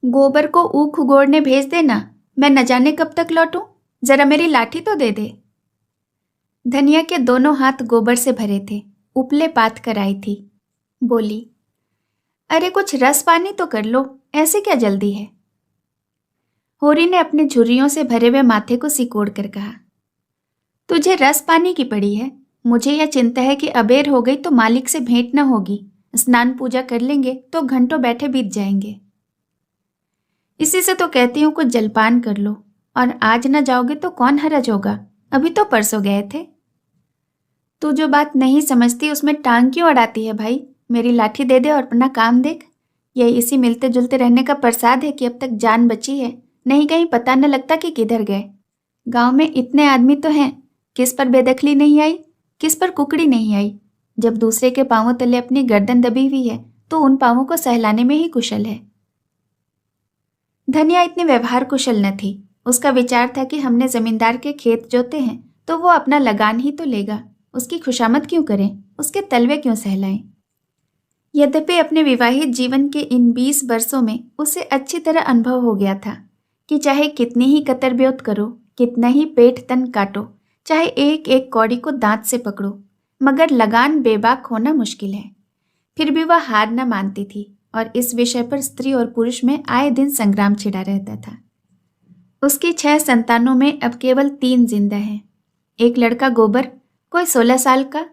गोबर को ऊख गोड़ने भेज देना, मैं न जाने कब तक लौटूं। जरा मेरी लाठी तो दे दे। धनिया के दोनों हाथ गोबर से भरे थे, उपले पात कर आई थी। बोली, अरे कुछ रस पानी तो कर लो, ऐसे क्या जल्दी है। होरी ने अपने झुर्रियों से भरे हुए माथे को सिकोड़ कर कहा, तुझे रस पानी की पड़ी है। मुझे यह चिंता है कि अबेर हो गई तो मालिक से भेंट न होगी। स्नान पूजा कर लेंगे तो घंटों बैठे बीत जाएंगे। इसी से तो कहती हूँ कुछ जलपान कर लो, और आज न जाओगे तो कौन हरज होगा। अभी तो परसों गए थे। तू जो बात नहीं समझती उसमें टांग क्यों अड़ाती है भाई। मेरी लाठी दे दे और अपना काम देख। यह इसी मिलते जुलते रहने का प्रसाद है कि अब तक जान बची है, नहीं कहीं पता न लगता कि किधर गए। गांव में इतने आदमी तो हैं, किस पर बेदखली नहीं आई, किस पर कुकड़ी नहीं आई। जब दूसरे के पांवों तले अपनी गर्दन दबी हुई है तो उन पांवों को सहलाने में ही कुशल है। धनिया इतनी व्यवहार कुशल न थी। उसका विचार था कि हमने जमींदार के खेत जोते हैं तो वो अपना लगान ही तो लेगा। उसकी खुशामद क्यों करें, उसके तलवे क्यों सहलाएं। यद्यपि अपने विवाहित जीवन के इन 20 वर्षों में उसे अच्छी तरह अनुभव हो गया था कि चाहे कितनी ही कतर ब्योत करो, कितना ही पेट तन काटो, चाहे एक एक कौड़ी को दांत से पकड़ो, मगर लगान बेबाक होना मुश्किल है। फिर भी वह हार न मानती थी और इस विषय पर स्त्री और पुरुष में आए दिन संग्राम छिड़ा रहता था। उसकी 6 संतानों में अब केवल 3 जिंदा हैं। एक लड़का गोबर, कोई 16 साल का,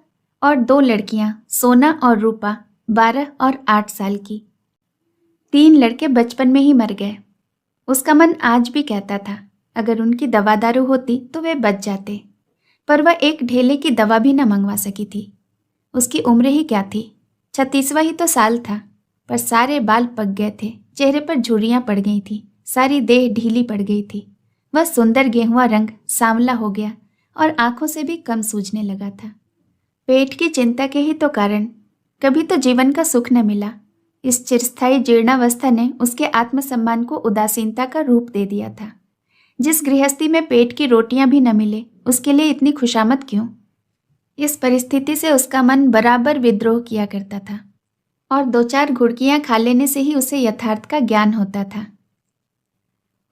और 2 लड़कियां, सोना और रूपा, 12 और 8 साल की। 3 लड़के बचपन में ही मर गए। उसका मन आज भी कहता था अगर उनकी दवा दारू होती तो वे बच जाते, पर वह एक ढेले की दवा भी न मंगवा सकी थी। उसकी उम्र ही क्या थी, 36वां ही तो साल था, पर सारे बाल पक गए थे, चेहरे पर झुर्रियां पड़ गई थी, सारी देह ढीली पड़ गई थी। वह सुंदर गेहुआ रंग सांवला हो गया और आंखों से भी कम सूझने लगा था। पेट की चिंता के ही तो कारण कभी तो जीवन का सुख न मिला। इस चिरस्थायी जीर्णावस्था ने उसके आत्मसम्मान को उदासीनता का रूप दे दिया था। जिस गृहस्थी में पेट की रोटियां भी न मिले उसके लिए इतनी खुशामद क्यों। इस परिस्थिति से उसका मन बराबर विद्रोह किया करता था और 2-4 घुड़कियां खा लेने से ही उसे यथार्थ का ज्ञान होता था।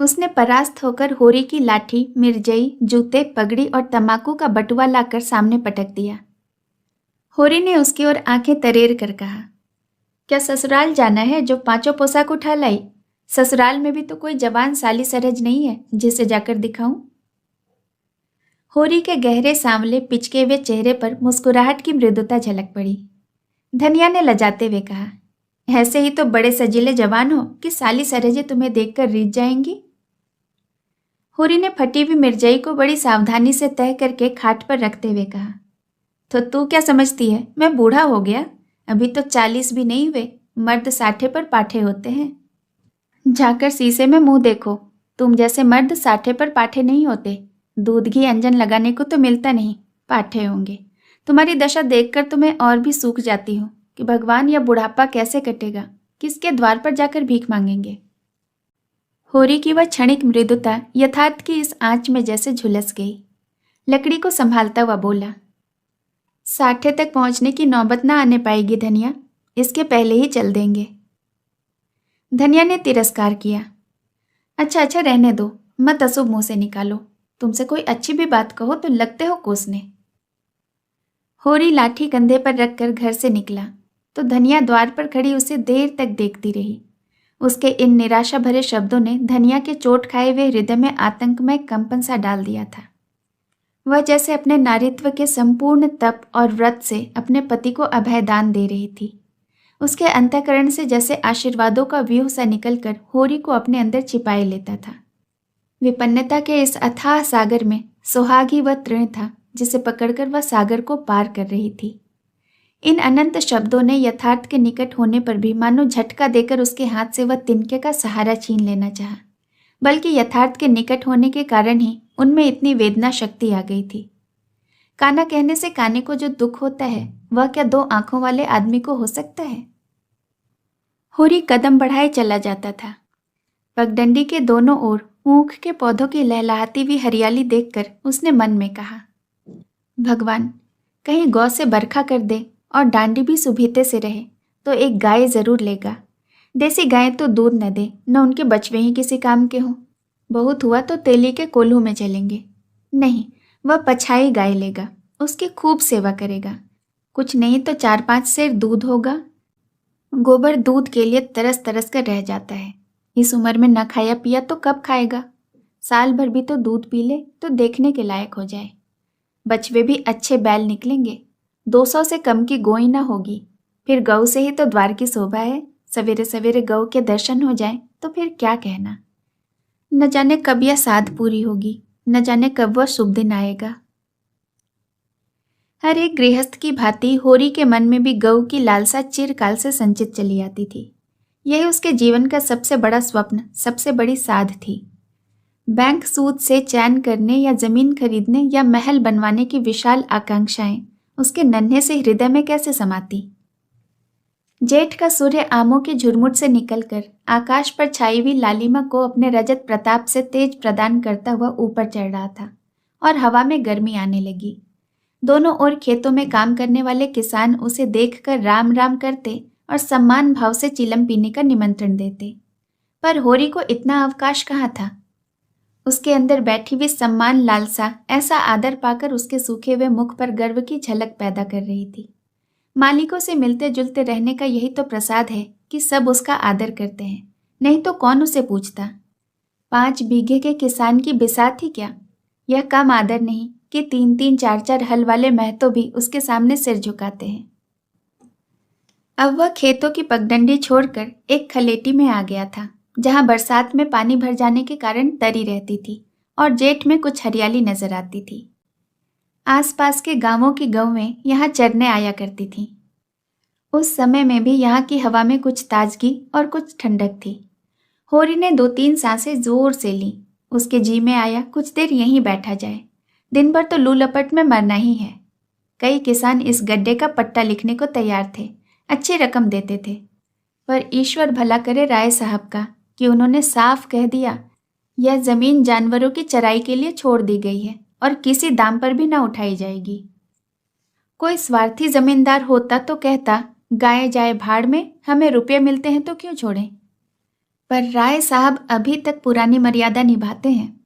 उसने परास्त होकर होरी की लाठी, मिर्जई, जूते, पगड़ी और तंबाकू का बटुआ लाकर सामने पटक दिया। होरी ने उसकी ओर आंखें तरेर कर कहा, क्या ससुराल जाना है जो 5 पोशाक उठा लाई। ससुराल में भी तो कोई जवान साली सरहज नहीं है जिसे जाकर दिखाऊं। होरी के गहरे सांवले पिचके हुए चेहरे पर मुस्कुराहट की मृदुता झलक पड़ी। धनिया ने लजाते हुए कहा, ऐसे ही तो बड़े सजीले जवान हो कि साली सरहजे तुम्हें देखकर रीझ जाएंगी। होरी ने फटी हुई मिर्जई को बड़ी सावधानी से तह करके खाट पर रखते हुए कहा, तो तू क्या समझती है मैं बूढ़ा हो गया। अभी तो 40 भी नहीं हुए, मर्द 60 पर पाठे होते हैं। जाकर शीशे में मुंह देखो, तुम जैसे मर्द 60 पर पाठे नहीं होते। दूध घी अंजन लगाने को तो मिलता नहीं, पाठे होंगे। तुम्हारी दशा देखकर तो मैं और भी सूख जाती हूँ कि भगवान यह बुढ़ापा कैसे कटेगा, किसके द्वार पर जाकर भीख मांगेंगे। होरी की वह क्षणिक मृदुता यथार्थ की इस आंच में जैसे झुलस गई। लकड़ी को संभालता हुआ बोला, 60 तक पहुंचने की नौबत ना आने पाएगी धनिया, इसके पहले ही चल देंगे। धनिया ने तिरस्कार किया, अच्छा अच्छा रहने दो, मत अशुभ मुंह से निकालो। तुमसे कोई अच्छी भी बात कहो तो लगते हो कोसने। होरी लाठी कंधे पर रखकर घर से निकला तो धनिया द्वार पर खड़ी उसे देर तक देखती रही। उसके इन निराशा भरे शब्दों ने धनिया के चोट खाए हुए हृदय में आतंकमय कंपन सा डाल दिया था। वह जैसे अपने नारीत्व के संपूर्ण तप और व्रत से अपने पति को अभयदान दे रही थी। उसके अंतःकरण से जैसे आशीर्वादों का व्यूह सा निकलकर होरी को अपने अंदर छिपाए लेता था। विपन्नता के इस अथाह सागर में सुहाग ही वह तृण था जिसे पकड़कर वह सागर को पार कर रही थी। इन अनंत शब्दों ने यथार्थ के निकट होने पर भी मानो झटका देकर उसके हाथ से वह तिनके का सहारा छीन लेना चाहा, बल्कि यथार्थ के निकट होने के कारण ही उनमें इतनी वेदना शक्ति आ गई थी। काना कहने से काने को जो दुख होता है वह क्या 2 आंखों वाले आदमी को हो सकता है। होरी कदम बढ़ाए चला जाता था। पगडंडी के दोनों ओर ऊख के पौधों की लहलहाती हुई हरियाली देखकर उसने मन में कहा, भगवान कहीं गौ से बरखा कर दे और डांडी भी सुभीते से रहे तो एक गाय जरूर लेगा। देसी गाय तो दूध न दे, न उनके बछड़े ही किसी काम के हों। बहुत हुआ तो तेली के कोल्हू में चलेंगे। नहीं, वह पछाई गाय लेगा, उसकी खूब सेवा करेगा। कुछ नहीं तो 4-5 सेर दूध होगा। गोबर दूध के लिए तरस तरस कर रह जाता है। इस उम्र में न खाया पिया तो कब खाएगा? साल भर भी तो दूध पी ले तो देखने के लायक हो जाए। बछवे भी अच्छे बैल निकलेंगे। 200 से कम की गोई न होगी। फिर गऊ से ही तो द्वार की शोभा है। सवेरे सवेरे गऊ के दर्शन हो जाए तो फिर क्या कहना। न जाने कब यह साध पूरी होगी, न जाने कब वह शुभ दिन आएगा। हर एक गृहस्थ की भांति होरी के मन में भी गऊ की लालसा चिरकाल से संचित चली आती थी। यही उसके जीवन का सबसे बड़ा स्वप्न, सबसे बड़ी साध थी। बैंक सूद से चैन करने या जमीन खरीदने या महल बनवाने की विशाल आकांक्षाएं उसके नन्हे से हृदय में कैसे समाती। जेठ का सूर्य आमों के झुरमुट से निकलकर आकाश पर छाई हुई लालिमा को अपने रजत प्रताप से तेज प्रदान करता हुआ ऊपर चढ़ रहा था और हवा में गर्मी आने लगी। दोनों ओर खेतों में काम करने वाले किसान उसे देखकर राम राम करते और सम्मान भाव से चिलम पीने का निमंत्रण देते। पर होरी को इतना अवकाश कहाँ था। उसके अंदर बैठी हुई सम्मान लालसा ऐसा आदर पाकर उसके सूखे हुए मुख पर गर्व की झलक पैदा कर रही थी। मालिकों से मिलते जुलते रहने का यही तो प्रसाद है कि सब उसका आदर करते हैं, नहीं तो कौन उसे पूछता। 5 बीघे के किसान की बिसात ही क्या। यह कम आदर नहीं कि 3-3 4-4 हल वाले महतो भी उसके सामने सिर झुकाते हैं। अब वह खेतों की पगडंडी छोड़कर एक खलेटी में आ गया था, जहां बरसात में पानी भर जाने के कारण तरी रहती थी और जेठ में कुछ हरियाली नजर आती थी। आसपास के गांवों की गौएं यहाँ चरने आया करती थीं। उस समय में भी यहाँ की हवा में कुछ ताजगी और कुछ ठंडक थी। होरी ने 2-3 सांसें जोर से ली। उसके जी में आया कुछ देर यहीं बैठा जाए। दिन भर तो लू लपट में मरना ही है। कई किसान इस गड्ढे का पट्टा लिखने को तैयार थे, अच्छी रकम देते थे। पर ईश्वर भला करे राय साहब का कि उन्होंने साफ कह दिया, यह जमीन जानवरों की चराई के लिए छोड़ दी गई है और किसी दाम पर भी ना उठाई जाएगी। कोई स्वार्थी जमींदार होता तो कहता, गाय जाए भाड़ में, हमें रुपये मिलते हैं तो क्यों छोड़ें। पर राय साहब अभी तक पुरानी मर्यादा निभाते हैं।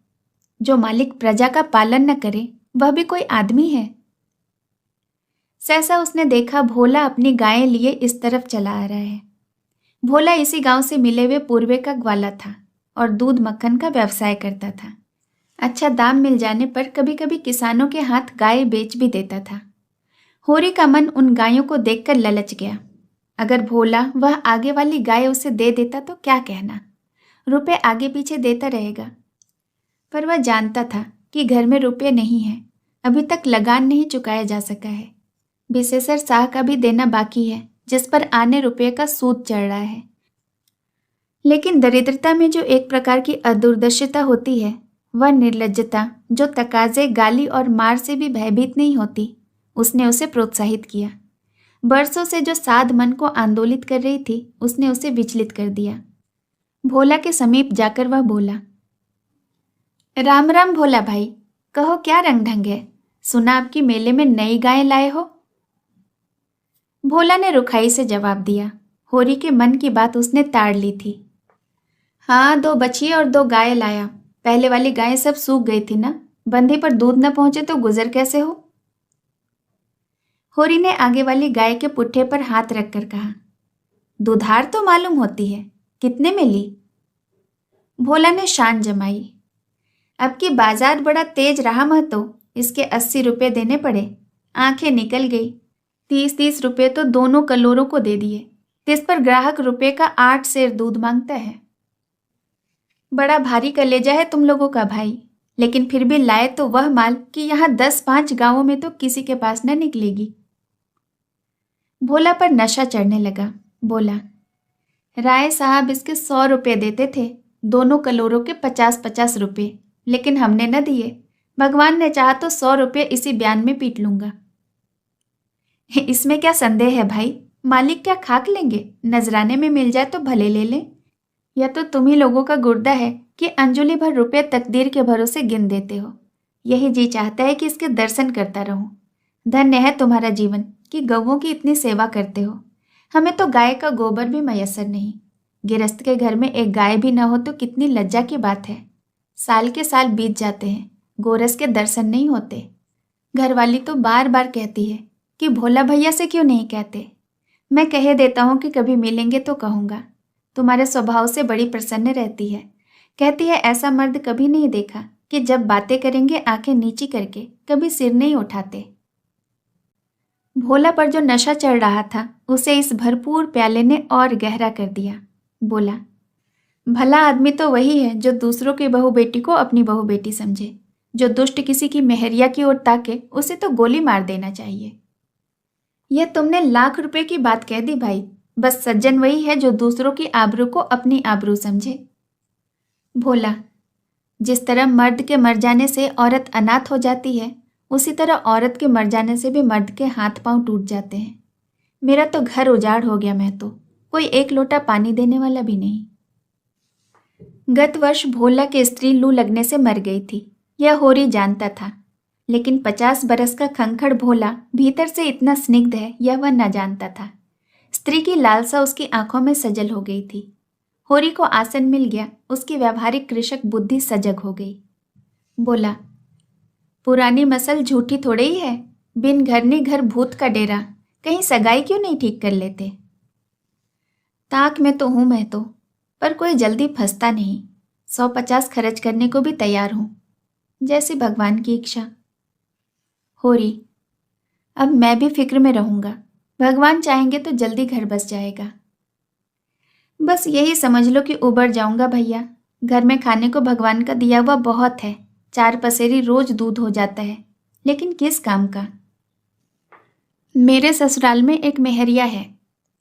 जो मालिक प्रजा का पालन न करे वह भी कोई आदमी है। सहसा उसने देखा भोला अपनी गायें लिए इस तरफ चला आ रहा है। भोला इसी गांव से मिले हुए पूर्वे का ग्वाला था और दूध मक्खन का व्यवसाय करता था। अच्छा दाम मिल जाने पर कभी कभी किसानों के हाथ गाय बेच भी देता था। होरी का मन उन गायों को देखकर ललच गया। अगर भोला वह आगे वाली गाय उसे दे देता तो क्या कहना, रुपए आगे पीछे देता रहेगा। पर वह जानता था कि घर में रुपये नहीं हैं, अभी तक लगान नहीं चुकाया जा सका है। विशेषर शाह का भी देना बाकी है, जिस पर आने रुपये का सूद चढ़ रहा है। लेकिन दरिद्रता में जो एक प्रकार की अदूरदर्शिता होती है, वह निर्लज्जता जो तकाजे गाली और मार से भी भयभीत नहीं होती, उसने उसे प्रोत्साहित किया। बरसों से जो साध मन को आंदोलित कर रही थी, उसने उसे विचलित कर दिया। भोला के समीप जाकर वह बोला, राम राम भोला भाई, कहो क्या रंग ढंग है, सुना आपकी मेले में नई गाय लाए हो। भोला ने रुखाई से जवाब दिया। होरी के मन की बात उसने ताड़ ली थी। हाँ, 2 बछिए और 2 गाय लाया। पहले वाली गाय सब सूख गई थी ना, बंधे पर दूध न पहुंचे तो गुजर कैसे हो। होरी ने आगे वाली गाय के पुट्ठे पर हाथ रखकर कहा, दुधार तो मालूम होती है, कितने में ली। भोला ने शान जमाई। अब की बाजार बड़ा तेज रहा महतो, इसके 80 रुपये देने पड़े। आंखें निकल गई। 30-30 रुपये तो दोनों कलोरों को दे दिए। इस पर ग्राहक रुपये का 8 सेर दूध मांगता है। बड़ा भारी कलेजा है तुम लोगों का भाई, लेकिन फिर भी लाए तो वह माल कि यहाँ 10-5 गांवों में तो किसी के पास न निकलेगी। भोला पर नशा चढ़ने लगा। बोला, राय साहब इसके 100 रुपये देते थे, दोनों कलोरों के 50-50 रुपये, लेकिन हमने न दिए। भगवान ने चाहा तो 100 रुपये इसी बयान में पीट लूंगा। इसमें क्या संदेह है भाई, मालिक क्या खाक लेंगे, नजराने में मिल जाए तो भले ले लें। यह तो तुम ही लोगों का गुर्दा है कि अंजुलि भर रुपये तकदीर के भरोसे गिन देते हो। यही जी चाहता है कि इसके दर्शन करता रहूं। धन्य है तुम्हारा जीवन कि गौओं की इतनी सेवा करते हो। हमें तो गाय का गोबर भी मयसर नहीं। गिरस्त के घर में एक गाय भी न हो तो कितनी लज्जा की बात है। साल के साल बीत जाते हैं, गोरस के दर्शन नहीं होते। घरवाली तो बार बार कहती है कि भोला भैया से क्यों नहीं कहते। मैं कह देता हूँ कि कभी मिलेंगे तो कहूँगा। तुम्हारे स्वभाव से बड़ी प्रसन्न रहती है। कहती है ऐसा मर्द कभी नहीं देखा कि जब बातें करेंगे आंखें नीची करके कभी सिर नहीं उठाते। भोला पर जो नशा चढ़ रहा था उसे इस भरपूर प्याले ने और गहरा कर दिया। बोला, भला आदमी तो वही है जो दूसरों की बहू बेटी को अपनी बहू बेटी समझे। जो दुष्ट किसी की मेहरिया की ओर ताके उसे तो गोली मार देना चाहिए। यह तुमने लाख रुपए की बात कह दी भाई। बस सज्जन वही है जो दूसरों की आबरू को अपनी आबरू समझे। भोला, जिस तरह मर्द के मर जाने से औरत अनाथ हो जाती है, उसी तरह औरत के मर जाने से भी मर्द के हाथ पांव टूट जाते हैं। मेरा तो घर उजाड़ हो गया, मैं तो कोई एक लोटा पानी देने वाला भी नहीं। गत वर्ष भोला की स्त्री लू लगने से मर गई थी, यह होरी जानता था। लेकिन 50 बरस का खंखड़ भोला भीतर से इतना स्निग्ध है यह वह न जानता था। स्त्री की लालसा उसकी आंखों में सजल हो गई थी। होरी को आसन मिल गया, उसकी व्यावहारिक कृषक बुद्धि सजग हो गई। बोला, पुरानी मसल झूठी थोड़े ही है। बिन घर नहीं घर भूत का डेरा, कहीं सगाई क्यों नहीं ठीक कर लेते। ताक में तो हूं मैं तो, पर कोई जल्दी फंसता नहीं। 150 खर्च करने को भी तैयार हूं, जैसी भगवान की इच्छा। होरी, अब मैं भी फिक्र में रहूंगा। भगवान चाहेंगे तो जल्दी घर बस जाएगा। बस यही समझ लो कि उबर जाऊंगा भैया। घर में खाने को भगवान का दिया हुआ बहुत है। 4 पसेरी रोज दूध हो जाता है, लेकिन किस काम का। मेरे ससुराल में एक मेहरिया है।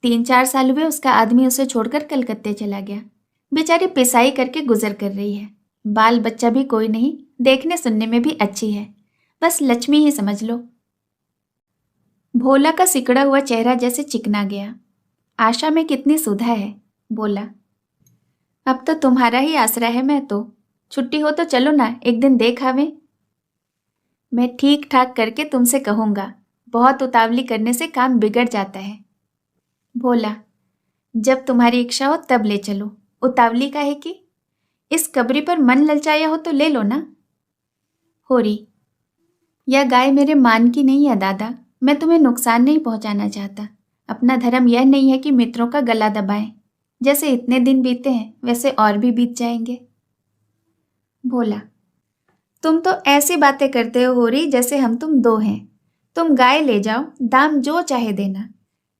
3-4 साल हुए उसका आदमी उसे छोड़कर कलकत्ते चला गया। बेचारी पिसाई करके गुजर कर रही है। बाल बच्चा भी कोई नहीं, देखने सुनने में भी अच्छी है। बस लक्ष्मी ही समझ लो। भोला का सिकड़ा हुआ चेहरा जैसे चिकना गया। आशा में कितनी सुधा है। बोला, अब तो तुम्हारा ही आसरा है। मैं तो छुट्टी हो तो चलो ना, एक दिन देख आवे। मैं ठीक ठाक करके तुमसे कहूँगा। बहुत उतावली करने से काम बिगड़ जाता है। भोला, जब तुम्हारी इच्छा हो तब ले चलो, उतावली का है कि। इस कबरी पर मन ललचाया हो तो ले लो ना। होरी, यह गाय मेरे मान की नहीं है दादा। मैं तुम्हें नुकसान नहीं पहुंचाना चाहता। अपना धर्म यह नहीं है कि मित्रों का गला दबाएं। जैसे इतने दिन बीते हैं वैसे और भी बीत जाएंगे। भोला, तुम तो ऐसी बातें करते हो होरी जैसे हम तुम दो हैं। तुम गाय ले जाओ, दाम जो चाहे देना।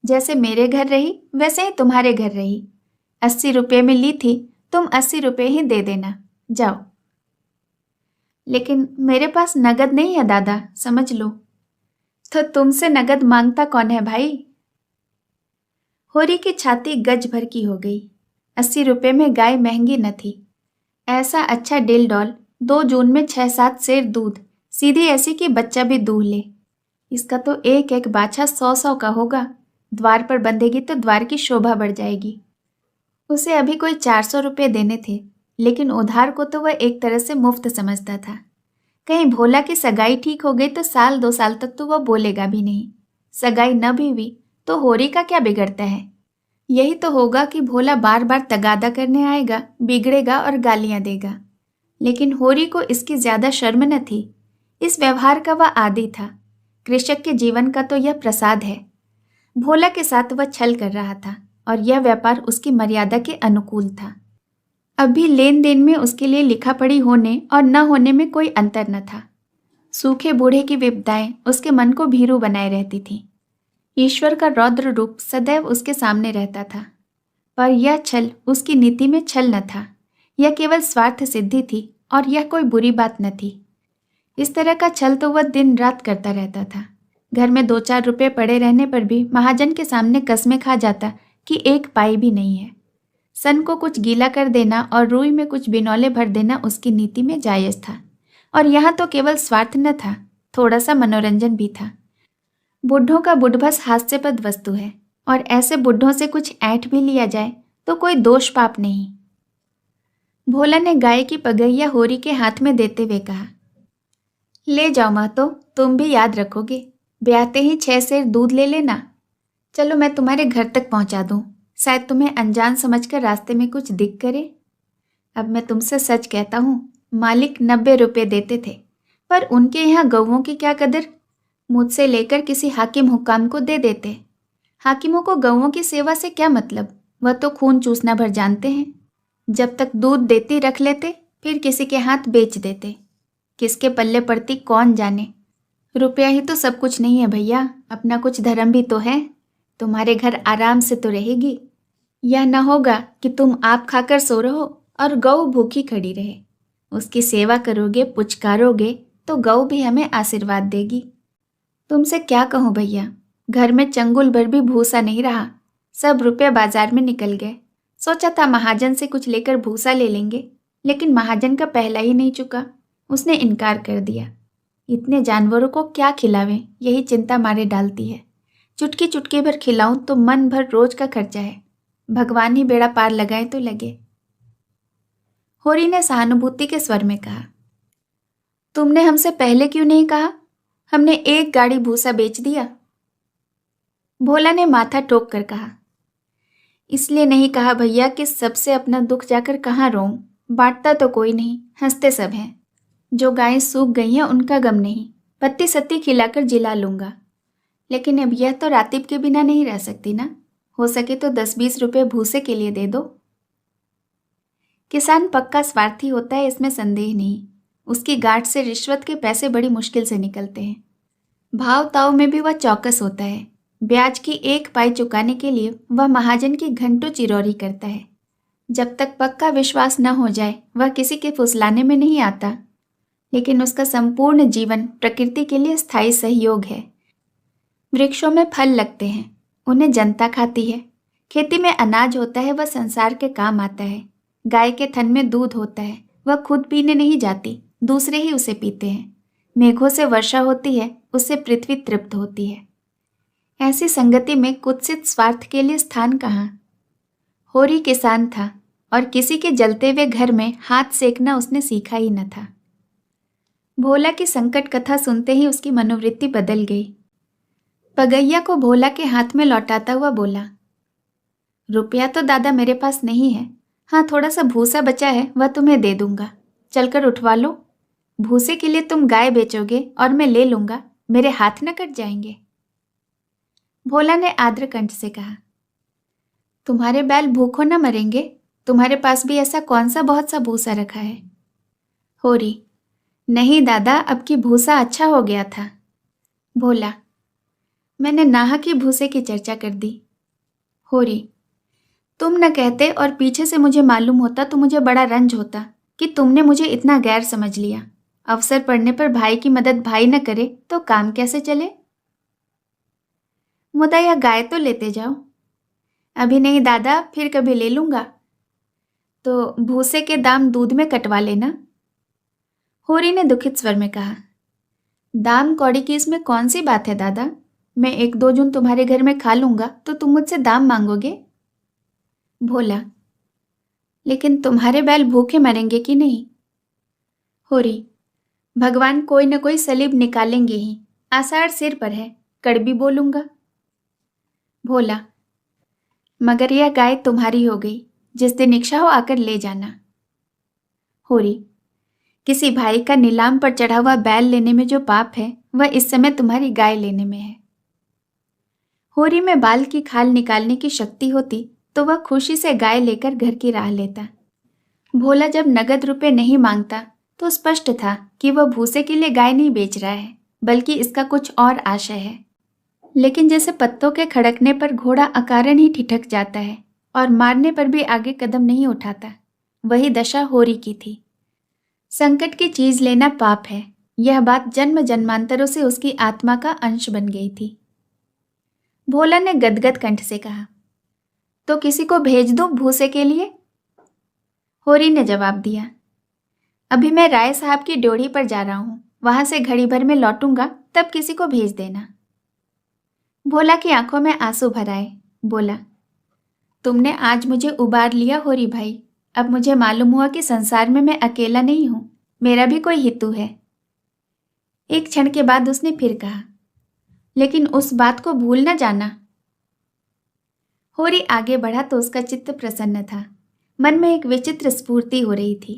जैसे मेरे घर रही वैसे ही तुम्हारे घर रही। 80 रुपये में ली थी, तुम 80 रुपये ही दे देना, जाओ। लेकिन मेरे पास नगद नहीं है दादा, समझ लो। तो तुमसे नगद मांगता कौन है भाई। होरी की छाती गज भर की हो गई। 80 रुपये में गाय महंगी न थी। ऐसा अच्छा डिल डॉल, 2 जून में 6-7 सेर दूध, सीधी ऐसी कि बच्चा भी दूह ले। इसका तो एक एक बाछा 100-100 का होगा। द्वार पर बंधेगी तो द्वार की शोभा बढ़ जाएगी। उसे अभी कोई 400 रुपये देने थे, लेकिन उधार को तो वह एक तरह से मुफ्त समझता था। कहीं भोला की सगाई ठीक हो गई तो 1-2 साल तक तो वह बोलेगा भी नहीं। सगाई न भी हुई तो होरी का क्या बिगड़ता है। यही तो होगा कि भोला बार बार तगादा करने आएगा, बिगड़ेगा और गालियां देगा। लेकिन होरी को इसकी ज्यादा शर्म न थी। इस व्यवहार का वह आदी था। कृषक के जीवन का तो यह प्रसाद है। भोला के साथ वह छल कर रहा था और यह व्यापार उसकी मर्यादा के अनुकूल था। अभी लेन देन में उसके लिए लिखा पढ़ी होने और न होने में कोई अंतर न था। सूखे बूढ़े की विपदाएं उसके मन को भीरू बनाए रहती थीं। ईश्वर का रौद्र रूप सदैव उसके सामने रहता था। पर यह छल उसकी नीति में छल न था। यह केवल स्वार्थ सिद्धि थी और यह कोई बुरी बात न थी। इस तरह का छल तो वह दिन रात करता रहता था। घर में 2-4 रुपये पड़े रहने पर भी महाजन के सामने कसमें खा जाता कि 1 पाई भी नहीं है। सन को कुछ गीला कर देना और रुई में कुछ बिनौले भर देना उसकी नीति में जायज़ था। और यहाँ तो केवल स्वार्थ न था, थोड़ा सा मनोरंजन भी था। बुढ़ों का बुढ़भस हास्यपद वस्तु है और ऐसे बुढ़ों से कुछ ऐंठ भी लिया जाए तो कोई दोष पाप नहीं। भोला ने गाय की पगैया होरी के हाथ में देते हुए कहा, ले जाओ महतो, तुम भी याद रखोगे। ब्याहते ही 6 सेर दूध ले लेना। चलो मैं तुम्हारे घर तक पहुंचा दूं। शायद तुम्हें अनजान समझकर रास्ते में कुछ दिख करे। अब मैं तुमसे सच कहता हूँ, मालिक 90 रुपये देते थे, पर उनके यहाँ गौओं की क्या कदर। मुझसे लेकर किसी हाकिम हुक्काम को दे देते। हाकिमों को गौओं की सेवा से क्या मतलब, वह तो खून चूसना भर जानते हैं। जब तक दूध देती रख लेते, फिर किसी के हाथ बेच देते। किसके पल्ले पड़ती कौन जाने। रुपया ही तो सब कुछ नहीं है भैया, अपना कुछ धर्म भी तो है। तुम्हारे घर आराम से तो रहेगी। यह न होगा कि तुम आप खाकर सो रहो और गौ भूखी खड़ी रहे। उसकी सेवा करोगे, पुचकारोगे तो गौ भी हमें आशीर्वाद देगी। तुमसे क्या कहूँ भैया, घर में चंगुल भर भी भूसा नहीं रहा। सब रुपये बाजार में निकल गए। सोचा था महाजन से कुछ लेकर भूसा ले लेंगे, लेकिन महाजन का पहला ही नहीं चुका। उसने इनकार कर दिया। इतने जानवरों को क्या खिलावें, यही चिंता मारे डालती है। चुटकी चुटकी भर खिलाऊं तो मन भर रोज का खर्चा है। भगवान ही बेड़ा पार लगाए तो लगे। होरी ने सहानुभूति के स्वर में कहा, तुमने हमसे पहले क्यों नहीं कहा? हमने एक गाड़ी भूसा बेच दिया। भोला ने माथा ठोक कर कहा, इसलिए नहीं कहा भैया कि सबसे अपना दुख जाकर कहाँ रोऊं। बांटता तो कोई नहीं, हंसते सब हैं। जो गायें सूख गई हैं उनका गम नहीं, पत्ती सत्ती खिलाकर जिला लूंगा। लेकिन अब यह तो रातिब के बिना नहीं रह सकती ना। हो सके तो 10-20 रुपये भूसे के लिए दे दो। किसान पक्का स्वार्थी होता है, इसमें संदेह नहीं। उसकी गांठ से रिश्वत के पैसे बड़ी मुश्किल से निकलते हैं। भाव ताव में भी वह चौकस होता है। ब्याज की 1 पाई चुकाने के लिए वह महाजन की घंटों चिरौरी करता है। जब तक पक्का विश्वास न हो जाए वह किसी के फुसलाने में नहीं आता। लेकिन उसका संपूर्ण जीवन प्रकृति के लिए स्थायी सहयोग है। वृक्षों में फल लगते हैं, उन्हें जनता खाती है। खेती में अनाज होता है, वह संसार के काम आता है। गाय के थन में दूध होता है, वह खुद पीने नहीं जाती, दूसरे ही उसे पीते हैं। मेघों से वर्षा होती है, उससे पृथ्वी तृप्त होती है। ऐसी संगति में कुत्सित स्वार्थ के लिए स्थान कहाँ। होरी किसान था और किसी के जलते हुए घर में हाथ सेकना उसने सीखा ही न था। भोला की संकट कथा सुनते ही उसकी मनोवृत्ति बदल गई। पगैया को भोला के हाथ में लौटाता हुआ बोला, रुपया तो दादा मेरे पास नहीं है। हाँ, थोड़ा सा भूसा बचा है, वह तुम्हें दे दूंगा। चलकर उठवा लो। भूसे के लिए तुम गाय बेचोगे और मैं ले लूंगा, मेरे हाथ न कट जाएंगे। भोला ने आर्द्र कंठ से कहा, तुम्हारे बैल भूखों न मरेंगे। तुम्हारे पास भी ऐसा कौन सा बहुत सा भूसा रखा है? होरी, नहीं दादा, अब की भूसा अच्छा हो गया था। भोला, मैंने नाहक ही भूसे की चर्चा कर दी। होरी, तुम न कहते और पीछे से मुझे मालूम होता तो मुझे बड़ा रंज होता कि तुमने मुझे इतना गैर समझ लिया। अवसर पड़ने पर भाई की मदद भाई न करे तो काम कैसे चले? मुदा यह गाय तो लेते जाओ। अभी नहीं दादा, फिर कभी ले लूंगा। तो भूसे के दाम दूध में कटवा लेना। होरी ने दुखित स्वर में कहा, दाम कौड़ी की इसमें कौन सी बात है दादा? मैं 1-2 जून तुम्हारे घर में खा लूंगा तो तुम मुझसे दाम मांगोगे? भोला, लेकिन तुम्हारे बैल भूखे मरेंगे कि नहीं? होरी, भगवान कोई न कोई सलीब निकालेंगे ही। आषाढ़ सिर पर है, कड़बी बोलूंगा। भोला, मगर यह गाय तुम्हारी हो गई, जिस दिन इच्छा हो आकर ले जाना। होरी, किसी भाई का नीलाम पर चढ़ा हुआ बैल लेने में जो पाप है, वह इस समय तुम्हारी गाय लेने में है। होरी में बाल की खाल निकालने की शक्ति होती तो वह खुशी से गाय लेकर घर की राह लेता। भोला जब नगद रुपए नहीं मांगता तो स्पष्ट था कि वह भूसे के लिए गाय नहीं बेच रहा है, बल्कि इसका कुछ और आशय है। लेकिन जैसे पत्तों के खड़कने पर घोड़ा अकारण ही ठिठक जाता है और मारने पर भी आगे कदम नहीं उठाता, वही दशा होरी की थी। संकट की चीज लेना पाप है, यह बात जन्म जन्मांतरों से उसकी आत्मा का अंश बन गई थी। भोला ने गदगद कंठ से कहा, तो किसी को भेज दूं भूसे के लिए? होरी ने जवाब दिया, अभी मैं राय साहब की ड्योढ़ी पर जा रहा हूं, वहां से घड़ी भर में लौटूंगा, तब किसी को भेज देना। भोला की आंखों में आंसू भर आए। बोला, तुमने आज मुझे उबार लिया होरी भाई। अब मुझे मालूम हुआ कि संसार में मैं अकेला नहीं हूं, मेरा भी कोई हितू है। एक क्षण के बाद उसने फिर कहा, लेकिन उस बात को भूल न जाना। होरी आगे बढ़ा तो उसका चित्त प्रसन्न था। मन में एक विचित्र स्फूर्ति हो रही थी।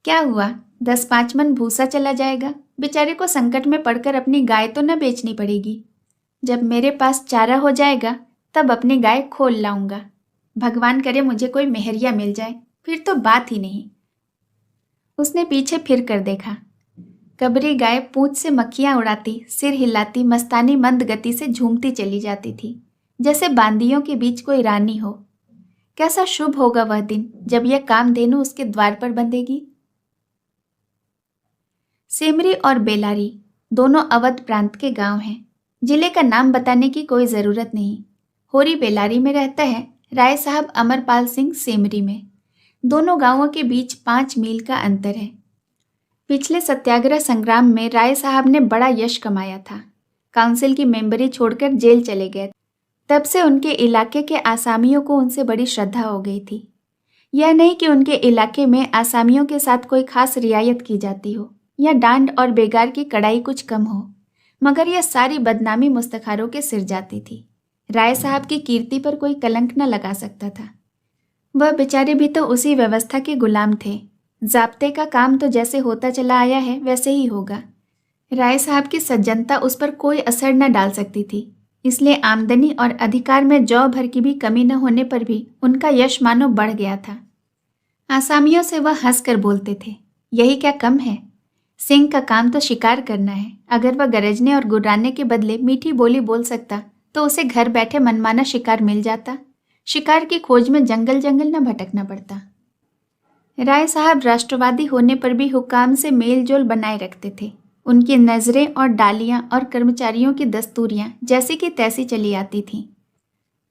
क्या हुआ, 10-5 मन भूसा चला जाएगा। बेचारे को संकट में पड़कर अपनी गाय तो न बेचनी पड़ेगी। जब मेरे पास चारा हो जाएगा तब अपनी गाय खोल लाऊंगा। भगवान करे मुझे कोई मेहरिया मिल जाए, फिर तो बात ही नहीं। उसने पीछे फिर कर देखा। कबरी गाय पूंछ से मक्खियां उड़ाती, सिर हिलाती, मस्तानी मंद गति से झूमती चली जाती थी, जैसे बांदियों के बीच कोई रानी हो। कैसा शुभ होगा वह दिन जब यह कामधेनु उसके द्वार पर बंधेगी। सेमरी और बेलारी दोनों अवध प्रांत के गांव हैं। जिले का नाम बताने की कोई जरूरत नहीं। होरी बेलारी में रहता है, राय साहब अमरपाल सिंह सेमरी में। दोनों गांवों के बीच 5 मील का अंतर है। पिछले सत्याग्रह संग्राम में राय साहब ने बड़ा यश कमाया था। काउंसिल की मेंबरी छोड़कर जेल चले गए। तब से उनके इलाके के आसामियों को उनसे बड़ी श्रद्धा हो गई थी। यह नहीं कि उनके इलाके में आसामियों के साथ कोई खास रियायत की जाती हो या डांड और बेगार की कड़ाई कुछ कम हो, मगर यह सारी बदनामी मुस्तखारों के सिर जाती थी। राय साहब की कीर्ति पर कोई कलंक न लगा सकता था। वह बेचारे भी तो उसी व्यवस्था के गुलाम थे। जाब्ते का काम तो जैसे होता चला आया है वैसे ही होगा। राय साहब की सज्जनता उस पर कोई असर न डाल सकती थी, इसलिए आमदनी और अधिकार में जौ भर की भी कमी न होने पर भी उनका यश मानो बढ़ गया था। आसामियों से वह हंसकर बोलते थे, यही क्या कम है। सिंह का काम तो शिकार करना है। अगर वह गरजने और गुर्राने के बदले मीठी बोली बोल सकता तो उसे घर बैठे मनमाना शिकार मिल जाता। शिकार की खोज में जंगल जंगल न भटकना पड़ता। राय साहब राष्ट्रवादी होने पर भी हुकाम से मेल जोल बनाए रखते थे। उनकी नज़रें और डालियां और कर्मचारियों की दस्तूरियां जैसी की तैसी चली आती थीं।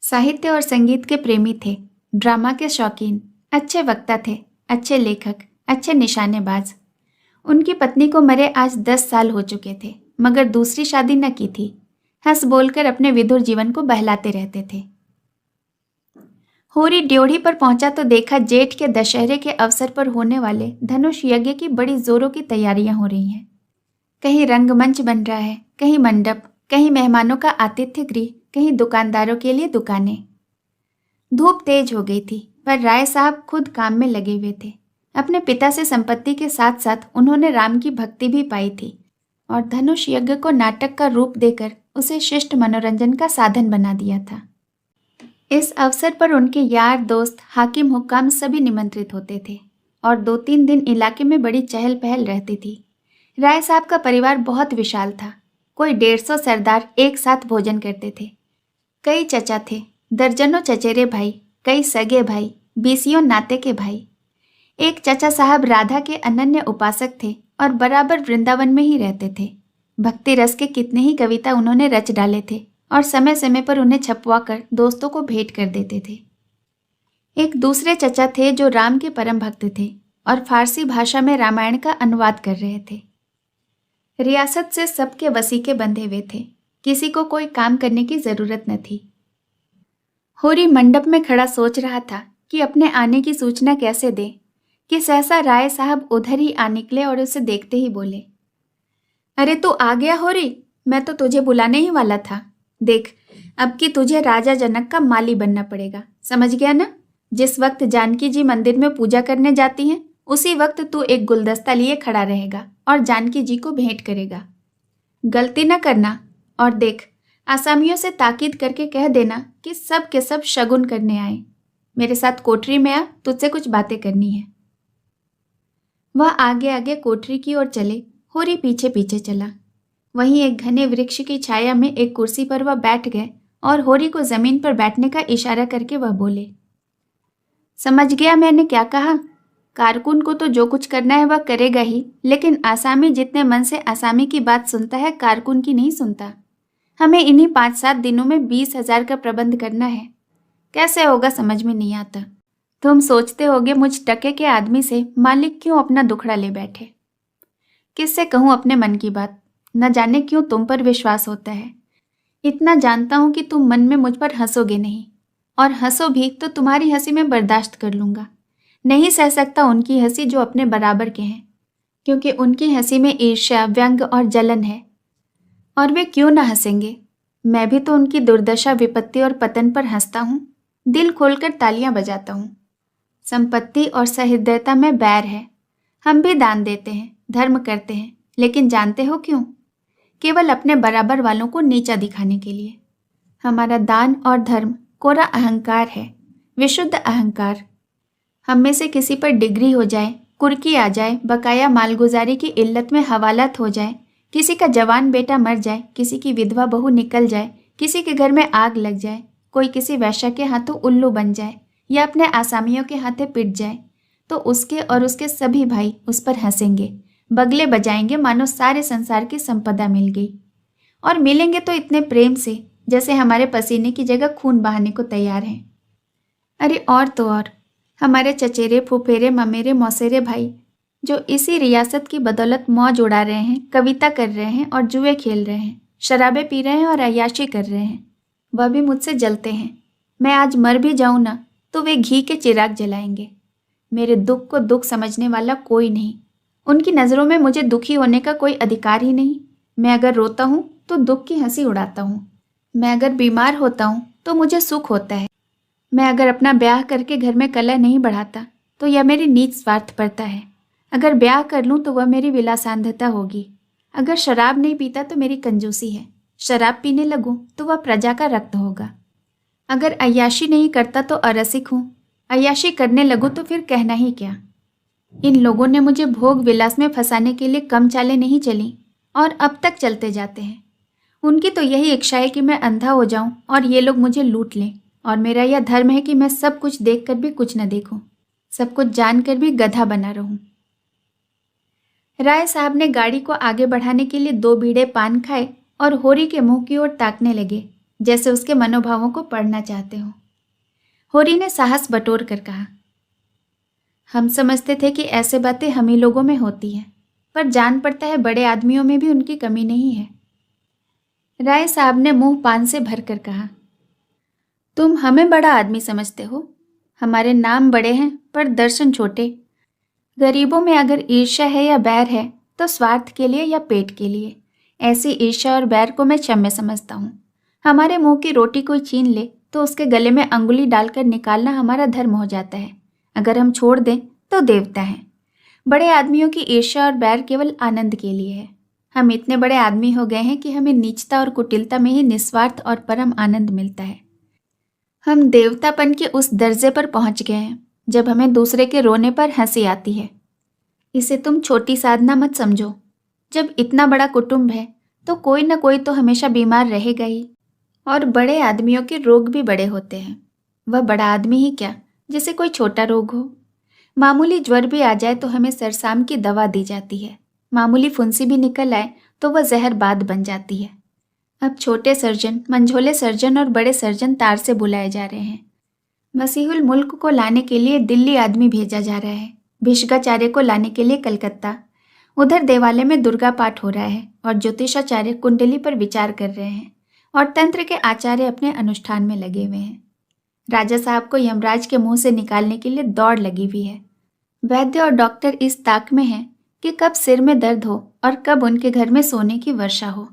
साहित्य और संगीत के प्रेमी थे, ड्रामा के शौकीन, अच्छे वक्ता थे, अच्छे लेखक, अच्छे निशानेबाज। उनकी पत्नी को मरे आज 10 साल हो चुके थे, मगर दूसरी शादी न की थी। हंस बोलकर अपने विधुर जीवन को बहलाते रहते थे। होरी ड्योढ़ी पर पहुंचा तो देखा जेठ के दशहरे के अवसर पर होने वाले धनुष यज्ञ की बड़ी जोरों की तैयारियां हो रही हैं। कहीं रंगमंच बन रहा है, कहीं मंडप, कहीं मेहमानों का आतिथ्य गृह, कहीं दुकानदारों के लिए दुकानें। धूप तेज हो गई थी, पर राय साहब खुद काम में लगे हुए थे। अपने पिता से संपत्ति के साथ साथ उन्होंने राम की भक्ति भी पाई थी और धनुष यज्ञ को नाटक का रूप देकर उसे शिष्ट मनोरंजन का साधन बना दिया था। इस अवसर पर उनके यार दोस्त, हाकिम, हुक्काम सभी निमंत्रित होते थे और 2-3 दिन इलाके में बड़ी चहल पहल रहती थी। राय साहब का परिवार बहुत विशाल था। कोई 150 सरदार एक साथ भोजन करते थे। कई चचा थे, दर्जनों चचेरे भाई, कई सगे भाई, 20 नाते के भाई। एक चचा साहब राधा के अनन्य उपासक थे और बराबर वृंदावन में ही रहते थे। भक्ति रस के कितने ही कविता उन्होंने रच डाले थे और समय समय पर उन्हें छपवा कर दोस्तों को भेंट कर देते थे। एक दूसरे चचा थे जो राम के परम भक्त थे और फारसी भाषा में रामायण का अनुवाद कर रहे थे। रियासत से सबके वसीके बंधे हुए थे, किसी को कोई काम करने की जरूरत न थी। होरी मंडप में खड़ा सोच रहा था कि अपने आने की सूचना कैसे दे कि सहसा राय साहब उधर ही आ निकले और उसे देखते ही बोले, अरे तू आ गया होरी, मैं तो तुझे बुलाने ही वाला था। देख, अब कि तुझे राजा जनक का माली बनना पड़ेगा, समझ गया ना। जिस वक्त जानकी जी मंदिर में पूजा करने जाती हैं उसी वक्त तू एक गुलदस्ता लिए खड़ा रहेगा और जानकी जी को भेंट करेगा। गलती न करना। और देख, आसामियों से ताकीद करके कह देना कि सब के सब शगुन करने आए। मेरे साथ कोठरी में आ, तुझसे कुछ बातें करनी है। वह आगे आगे कोठरी की ओर चले, होरी पीछे पीछे चला। वहीं एक घने वृक्ष की छाया में एक कुर्सी पर वह बैठ गए और होरी को जमीन पर बैठने का इशारा करके वह बोले, समझ गया मैंने क्या कहा। कारकुन को तो जो कुछ करना है वह करेगा ही, लेकिन आसामी जितने मन से आसामी की बात सुनता है कारकुन की नहीं सुनता। हमें इन्हीं 5-7 दिनों में 20,000 का प्रबंध करना है। कैसे होगा समझ में नहीं आता। तुम सोचते होगे मुझ टके के आदमी से मालिक क्यों अपना दुखड़ा ले बैठे। किससे कहूँ अपने मन की बात, न जाने क्यों तुम पर विश्वास होता है। इतना जानता हूँ कि तुम मन में मुझ पर हंसोगे नहीं, और हंसो भी तो तुम्हारी हंसी में बर्दाश्त कर लूँगा। नहीं सह सकता उनकी हंसी जो अपने बराबर के हैं, क्योंकि उनकी हंसी में ईर्ष्या, व्यंग और जलन है। और वे क्यों ना हंसेंगे। मैं भी तो उनकी दुर्दशा, विपत्ति और पतन पर हंसता हूँ, दिल खोलकर तालियां बजाता हूँ। संपत्ति और सहृदयता में बैर है। हम भी दान देते हैं, धर्म करते हैं, लेकिन जानते हो क्यों? केवल अपने बराबर वालों को नीचा दिखाने के लिए। हमारा दान और धर्म कोरा अहंकार है, विशुद्ध अहंकार। हम में से किसी पर डिग्री हो जाए, कुर्की आ जाए, बकाया मालगुजारी की इल्लत में हवालात हो जाए, किसी का जवान बेटा मर जाए, किसी की विधवा बहू निकल जाए, किसी के घर में आग लग जाए, कोई किसी वैश्या के हाथों उल्लू बन जाए या अपने आसामियों के हाथे पिट जाए, तो उसके और उसके सभी भाई उस पर हंसेंगे, बगले बजाएंगे, मानो सारे संसार की संपदा मिल गई। और मिलेंगे तो इतने प्रेम से जैसे हमारे पसीने की जगह खून बहाने को तैयार हैं। अरे और तो और, हमारे चचेरे, फुफेरे, ममेरे, मौसेरे भाई जो इसी रियासत की बदौलत मौज उड़ा रहे हैं, कविता कर रहे हैं और जुए खेल रहे हैं, शराबें पी रहे हैं और अय्याशी कर रहे हैं, वह भी मुझसे जलते हैं। मैं आज मर भी जाऊं ना तो वे घी के चिराग जलाएंगे। मेरे दुख को दुख समझने वाला कोई नहीं। उनकी नज़रों में मुझे दुखी होने का कोई अधिकार ही नहीं। मैं अगर रोता हूँ तो दुख की हंसी उड़ाता हूँ। मैं अगर बीमार होता हूँ तो मुझे सुख होता है। मैं अगर अपना ब्याह करके घर में कलह नहीं बढ़ाता तो यह मेरी नीच स्वार्थपरता है। अगर ब्याह कर लूँ तो वह मेरी विलासांधता होगी। अगर शराब नहीं पीता तो मेरी कंजूसी है। शराब पीने लगूँ तो वह प्रजा का रक्त होगा। अगर अय्याशी नहीं करता तो अरसिक हूँ। अय्याशी करने लगूँ तो फिर कहना ही क्या। इन लोगों ने मुझे भोग विलास में फंसाने के लिए कम चालें नहीं चली और अब तक चलते जाते हैं। उनकी तो यही इच्छा है कि मैं अंधा हो जाऊं और ये लोग मुझे लूट लें, और मेरा यह धर्म है कि मैं सब कुछ देखकर भी कुछ न देखूं, सब कुछ जानकर भी गधा बना रहूं। राय साहब ने गाड़ी को आगे बढ़ाने के लिए 2 बीड़े पान खाए और होरी के मुंह की ओर ताकने लगे, जैसे उसके मनोभावों को पढ़ना चाहते हो। होरी ने साहस बटोर कर कहा, हम समझते थे कि ऐसे बातें हम ही लोगों में होती हैं, पर जान पड़ता है बड़े आदमियों में भी उनकी कमी नहीं है। राय साहब ने मुंह पान से भर कर कहा, तुम हमें बड़ा आदमी समझते हो। हमारे नाम बड़े हैं पर दर्शन छोटे। गरीबों में अगर ईर्ष्या है या बैर है तो स्वार्थ के लिए या पेट के लिए। ऐसी ईर्ष्या और बैर को मैं क्षम्य समझता हूँ। हमारे मुंह की रोटी कोई छीन ले तो उसके गले में अंगुली डालकर निकालना हमारा धर्म हो जाता है। अगर हम छोड़ दें तो देवता है। बड़े आदमियों की ईर्ष्या और बैर केवल आनंद के लिए है। हम इतने बड़े आदमी हो गए हैं कि हमें नीचता और कुटिलता में ही निस्वार्थ और परम आनंद मिलता है। हम देवतापन के उस दर्जे पर पहुंच गए हैं जब हमें दूसरे के रोने पर हंसी आती है। इसे तुम छोटी साधना मत समझो। जब इतना बड़ा कुटुंब है तो कोई न कोई तो हमेशा बीमार रहेगा ही, और बड़े आदमियों के रोग भी बड़े होते हैं। वह बड़ा आदमी ही क्या, जिसे कोई छोटा रोग हो। मामूली ज्वर भी आ जाए तो हमें सरसाम की दवा दी जाती है। मामूली फुंसी भी निकल आए तो वह जहरबाद बन जाती है। अब छोटे सर्जन, मंझोले सर्जन और बड़े सर्जन तार से बुलाए जा रहे हैं। मसीहुल मुल्क को लाने के लिए दिल्ली आदमी भेजा जा रहा है, भिष्गाचार्य को लाने के लिए कलकत्ता। उधर देवालय में दुर्गा पाठ हो रहा है और ज्योतिषाचार्य कुंडली पर विचार कर रहे हैं और तंत्र के आचार्य अपने अनुष्ठान में लगे हुए हैं। राजा साहब को यमराज के मुंह से निकालने के लिए दौड़ लगी हुई है। वैद्य और डॉक्टर इस ताक में हैं कि कब सिर में दर्द हो और कब उनके घर में सोने की वर्षा हो।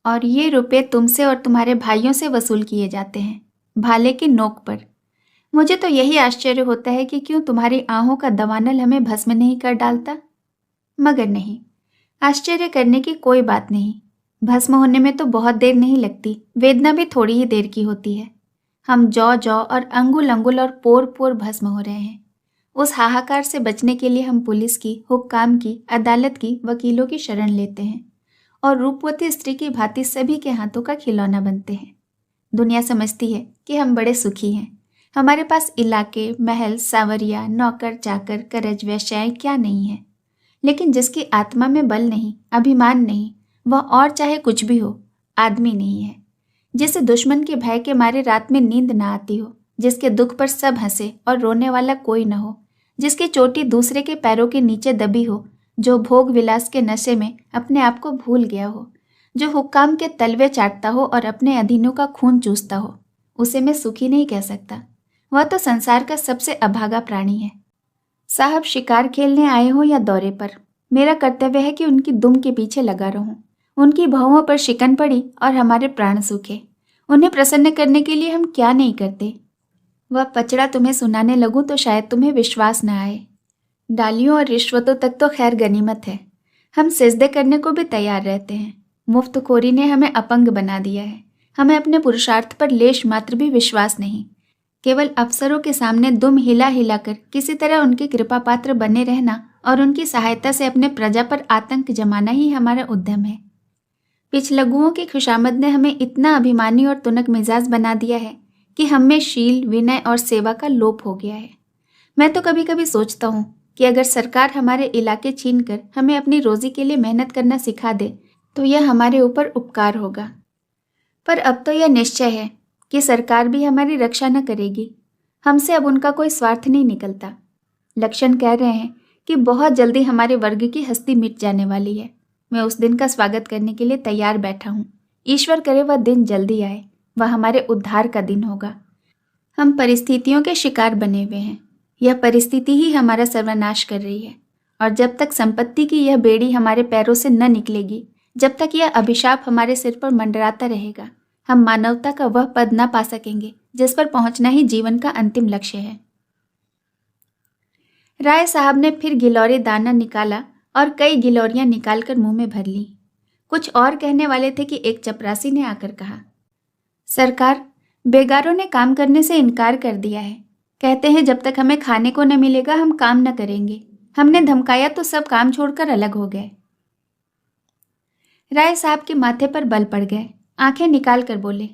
और ये रुपए तुमसे और तुम्हारे भाइयों से वसूल किए जाते हैं, भाले की नोक पर। मुझे तो यही आश्चर्य होता है कि क्यों तुम्हारी आहों का दवानल हमें भस्म नहीं कर डालता। मगर नहीं, आश्चर्य करने की कोई बात नहीं। भस्म होने में तो बहुत देर नहीं लगती, वेदना भी थोड़ी ही देर की होती है। हम जौ जौ और अंगुल अंगुल और पोर पोर भस्म हो रहे हैं। उस हाहाकार से बचने के लिए हम पुलिस की, हुक्काम की, अदालत की, वकीलों की शरण लेते हैं और रूपवती स्त्री की भांति सभी के हाथों का खिलौना बनते हैं। दुनिया समझती है कि हम बड़े सुखी हैं। हमारे पास इलाके, महल, सावरिया, नौकर चाकर, करज, वेश्याएं क्या नहीं है। लेकिन जिसकी आत्मा में बल नहीं, अभिमान नहीं, वह और चाहे कुछ भी हो, आदमी नहीं है। जिसे दुश्मन के भय के मारे रात में नींद ना आती हो, जिसके दुख पर सब हंसे और रोने वाला कोई न हो, जिसकी चोटी दूसरे के पैरों के नीचे दबी हो, जो भोग विलास के नशे में अपने आप को भूल गया हो, जो हुक्काम के तलवे चाटता हो और अपने अधीनों का खून चूसता हो, उसे मैं सुखी नहीं कह सकता। वह तो संसार का सबसे अभागा प्राणी है। साहब शिकार खेलने आए हो या दौरे पर, मेरा कर्तव्य है कि उनकी दुम के पीछे लगा रहूं, उनकी भौहों पर शिकन पड़ी और हमारे प्राण सूखे। उन्हें प्रसन्न करने के लिए हम क्या नहीं करते। वह पचड़ा तुम्हें सुनाने लगूं तो शायद तुम्हें विश्वास न आए। डालियों और रिश्वतों तक तो खैर गनीमत है, हम सिजदे करने को भी तैयार रहते हैं। मुफ्तखोरी ने हमें अपंग बना दिया है। हमें अपने पुरुषार्थ पर लेश मात्र भी विश्वास नहीं। केवल अफसरों के सामने दुम हिला हिला कर किसी तरह उनके कृपा पात्र बने रहना और उनकी सहायता से अपने प्रजा पर आतंक जमाना ही हमारा उद्यम है। पिछलगुओं की खुशामद ने हमें इतना अभिमानी और तुनक मिजाज बना दिया है कि हम में शील, विनय और सेवा का लोप हो गया है। मैं तो कभी कभी सोचता हूँ कि अगर सरकार हमारे इलाके छीन कर हमें अपनी रोजी के लिए मेहनत करना सिखा दे तो यह हमारे ऊपर उपकार होगा। पर अब तो यह निश्चय है कि सरकार भी हमारी रक्षा न करेगी। हमसे अब उनका कोई स्वार्थ नहीं निकलता। लक्षण कह रहे हैं कि बहुत जल्दी हमारे वर्ग की हस्ती मिट जाने वाली है। मैं उस दिन का स्वागत करने के लिए तैयार बैठा हूँ। ईश्वर करे वह दिन जल्दी आए। वह हमारे उद्धार का दिन होगा। हम परिस्थितियों के शिकार बने हुए हैं। यह परिस्थिति ही हमारा सर्वनाश कर रही है और जब तक संपत्ति की यह बेड़ी हमारे पैरों से न निकलेगी, जब तक यह अभिशाप हमारे सिर पर मंडराता रहेगा, हम मानवता का वह पद न पा सकेंगे जिस पर पहुंचना ही जीवन का अंतिम लक्ष्य है। राय साहब ने फिर गिलौरी दाना निकाला और कई गिलौरियां निकालकर मुंह में भर ली। कुछ और कहने वाले थे कि एक चपरासी ने आकर कहा, सरकार, बेगारों ने काम करने से इनकार कर दिया है। कहते हैं जब तक हमें खाने को न मिलेगा हम काम न करेंगे। हमने धमकाया तो सब काम छोड़कर अलग हो गए। राय साहब के माथे पर बल पड़ गए। आंखें निकाल कर बोले,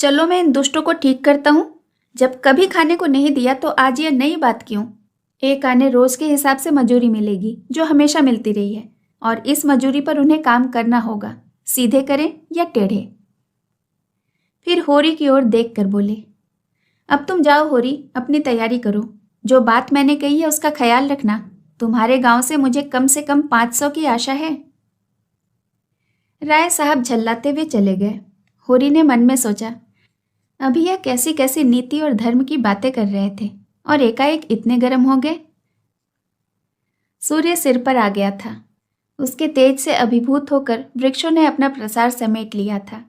चलो मैं इन दुष्टों को ठीक करता हूँ। जब कभी खाने को नहीं दिया तो आज यह नई बात क्यों? एक आने रोज के हिसाब से मजूरी मिलेगी जो हमेशा मिलती रही है और इस मजूरी पर उन्हें काम करना होगा, सीधे करें या टेढ़े। फिर होरी की ओर देख कर बोले, अब तुम जाओ होरी, अपनी तैयारी करो। जो बात मैंने कही है उसका ख्याल रखना। तुम्हारे गांव से कम 500 की आशा है। राय साहब झल्लाते हुए चले गए। होरी ने मन में सोचा, अभी यह कैसी कैसी नीति और धर्म की बातें कर रहे थे और एकाएक इतने गर्म हो गए। सूर्य सिर पर आ गया था। उसके तेज से अभिभूत होकर वृक्षों ने अपना प्रसार समेट लिया था।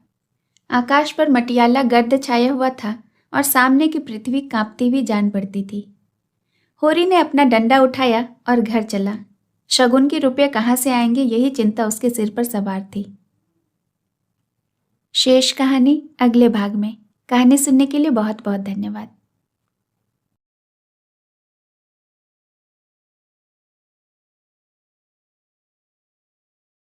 आकाश पर मटियाला गर्द छाया हुआ था और सामने की पृथ्वी कांपती हुई जान पड़ती थी। होरी ने अपना डंडा उठाया और घर चला। शगुन के रुपये कहाँ से आएंगे, यही चिंता उसके सिर पर सवार थी। शेष कहानी अगले भाग में। कहानी सुनने के लिए बहुत बहुत धन्यवाद।